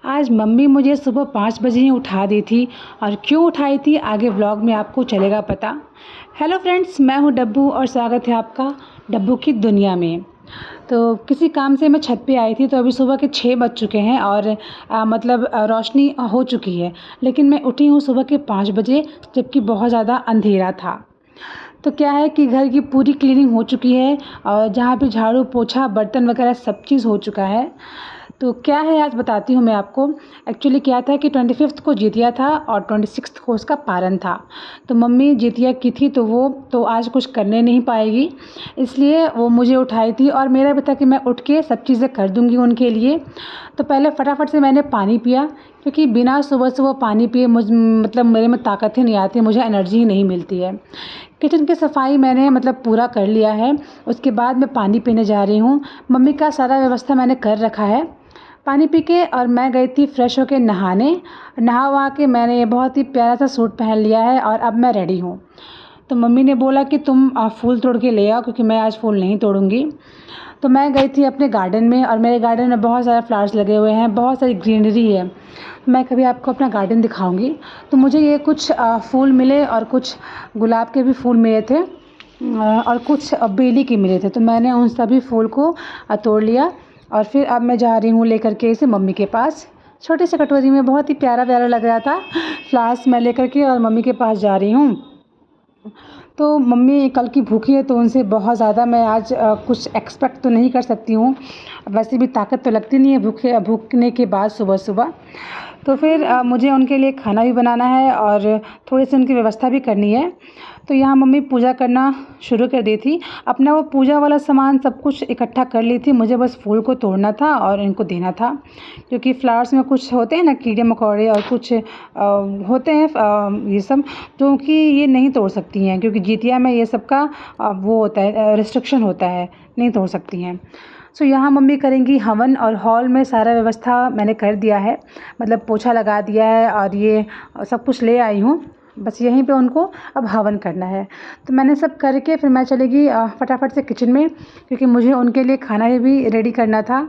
आज मम्मी मुझे सुबह 5 बजे ही उठा दी थी और क्यों उठाई थी आगे व्लॉग में आपको चलेगा पता। हेलो फ्रेंड्स, मैं हूँ डब्बू और स्वागत है आपका डब्बू की दुनिया में। तो किसी काम से मैं छत पे आई थी, तो अभी सुबह के 6 बज चुके हैं और रोशनी हो चुकी है, लेकिन मैं उठी हूँ सुबह के 5 बजे, जबकि बहुत ज़्यादा अंधेरा था। तो क्या है कि घर की पूरी क्लीनिंग हो चुकी है और जहाँ पे झाड़ू पोछा बर्तन वगैरह सब चीज़ हो चुका है। तो क्या है आज बताती हूँ मैं आपको। एक्चुअली क्या था कि 25th को जितिया था और 26th को उसका पारण था। तो मम्मी जितिया की थी तो वो तो आज कुछ करने नहीं पाएगी, इसलिए वो मुझे उठाई थी और मेरा भी था कि मैं उठ के सब चीज़ें कर दूँगी उनके लिए। तो पहले फटाफट से मैंने पानी पिया, क्योंकि बिना सुबह सुबह पानी पिए मेरे में ताकत ही नहीं आती, मुझे एनर्जी ही नहीं मिलती है। किचन की सफाई मैंने पूरा कर लिया है, उसके बाद मैं पानी पीने जा रही हूँ। मम्मी का सारा व्यवस्था मैंने कर रखा है। पानी पी के और मैं गई थी फ्रेश होके नहाने। नहा वहा के मैंने ये बहुत ही प्यारा सा सूट पहन लिया है और अब मैं रेडी हूँ। तो मम्मी ने बोला कि तुम फूल तोड़ के ले आओ, क्योंकि मैं आज फूल नहीं तोड़ूंगी। तो मैं गई थी अपने गार्डन में और मेरे गार्डन में बहुत सारे फ्लावर्स लगे हुए हैं, बहुत सारी ग्रीनरी है। मैं कभी आपको अपना गार्डन दिखाऊंगी। तो मुझे ये कुछ फूल मिले और कुछ गुलाब के भी फूल मिले थे और कुछ बेली के मिले थे। तो मैंने उन सभी फूल को तोड़ लिया और फिर अब मैं जा रही हूँ लेकर के इसे मम्मी के पास। छोटे से कटोरी में बहुत ही प्यारा प्यारा लग रहा था फ्लावर्स, मैं लेकर के और मम्मी के पास जा रही हूँ। तो मम्मी कल की भूखी है, तो उनसे बहुत ज़्यादा मैं आज कुछ एक्सपेक्ट तो नहीं कर सकती हूँ। वैसे भी ताकत तो लगती नहीं है भूखने के बाद सुबह सुबह। तो फिर मुझे उनके लिए खाना भी बनाना है और थोड़ी सी उनकी व्यवस्था भी करनी है। तो यहाँ मम्मी पूजा करना शुरू कर दी थी। अपना वो पूजा वाला सामान सब कुछ इकट्ठा कर ली थी, मुझे बस फूल को तोड़ना था और इनको देना था। क्योंकि फ्लावर्स में कुछ होते हैं ना कीड़े मकोड़े और कुछ होते हैं ये सब, जो कि ये नहीं तोड़ सकती हैं, क्योंकि जितिया में ये सब का वो होता है, रिस्ट्रिक्शन होता है, नहीं तोड़ सकती हैं। सो यहाँ मम्मी करेंगी हवन और हॉल में सारा व्यवस्था मैंने कर दिया है, पोछा लगा दिया है और ये सब कुछ ले आई हूँ। बस यहीं पे उनको अब हवन करना है। तो मैंने सब करके फिर मैं चलेगी फटाफट से किचन में, क्योंकि मुझे उनके लिए खाना भी रेडी करना था।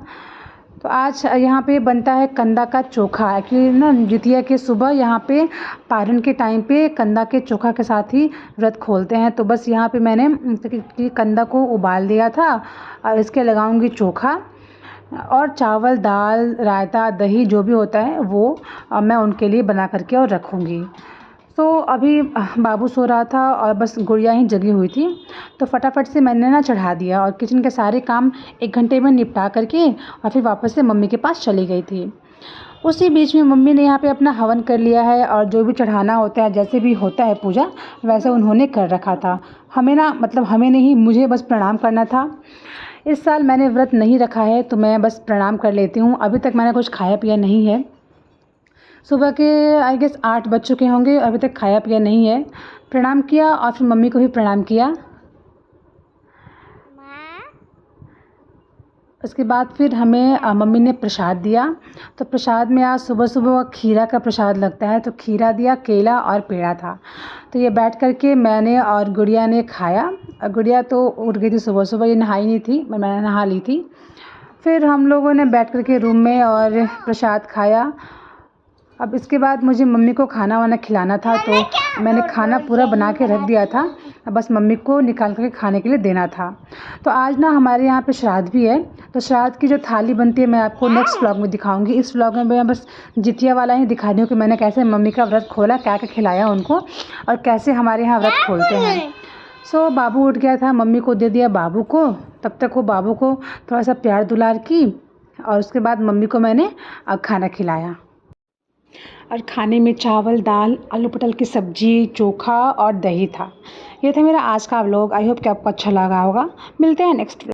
तो आज यहाँ पे बनता है कंदा का चोखा। एक्चुअली ना जितिया के सुबह यहाँ पे पारण के टाइम पे कंदा के चोखा के साथ ही व्रत खोलते हैं। तो बस यहाँ पे मैंने कंदा को उबाल दिया था और इसके लगाऊंगी चोखा और चावल दाल रायता दही जो भी होता है वो मैं उनके लिए बना करके और रखूँगी। तो अभी बाबू सो रहा था और बस गुड़िया ही जगी हुई थी, तो फटाफट से मैंने ना चढ़ा दिया और किचन के सारे काम 1 घंटे में निपटा करके और फिर वापस से मम्मी के पास चली गई थी। उसी बीच में मम्मी ने यहाँ पे अपना हवन कर लिया है और जो भी चढ़ाना होता है, जैसे भी होता है पूजा, वैसे उन्होंने कर रखा था। हमें हमें नहीं, मुझे बस प्रणाम करना था। इस साल मैंने व्रत नहीं रखा है, तो मैं बस प्रणाम कर लेती हूँ। अभी तक मैंने कुछ खाया पिया नहीं है। सुबह के आई गेस 8 बज चुके होंगे, अभी तक खाया पिया नहीं है। प्रणाम किया और फिर मम्मी को भी प्रणाम किया। उसके बाद फिर हमें मम्मी ने प्रसाद दिया। तो प्रसाद में आज सुबह सुबह खीरा का प्रसाद लगता है, तो खीरा दिया, केला और पेड़ा था। तो ये बैठ कर के मैंने और गुड़िया ने खाया। गुड़िया तो उठ गई थी सुबह सुबह, ये नहाई नहीं थी, मैंने नहा ली थी। फिर हम लोगों ने बैठ कर के रूम में और प्रसाद खाया। अब इसके बाद मुझे मम्मी को खाना वाना खिलाना था, तो मैंने खाना पूरा बना के रख दिया था, बस मम्मी को निकाल कर खाने के लिए देना था। तो आज ना हमारे यहाँ पे श्राद्ध भी है, तो श्राद्ध की जो थाली बनती है मैं आपको नेक्स्ट व्लॉग में दिखाऊंगी। इस व्लॉग में मैं बस जितिया वाला ही दिखा रही हूँ कि मैंने कैसे मम्मी का व्रत खोला, क्या क्या खिलाया उनको और कैसे हमारे यहाँ व्रत खोलते हैं। सो बाबू उठ गया था, मम्मी को दे दिया बाबू को। तब तक वो बाबू को थोड़ा सा प्यार दुलार की और उसके बाद मम्मी को मैंने खाना खिलाया। और खाने में चावल दाल आलू पटल की सब्ज़ी चोखा और दही था। ये था मेरा आज का व्लॉग। आई होप कि आपको अच्छा लगा होगा। मिलते हैं नेक्स्ट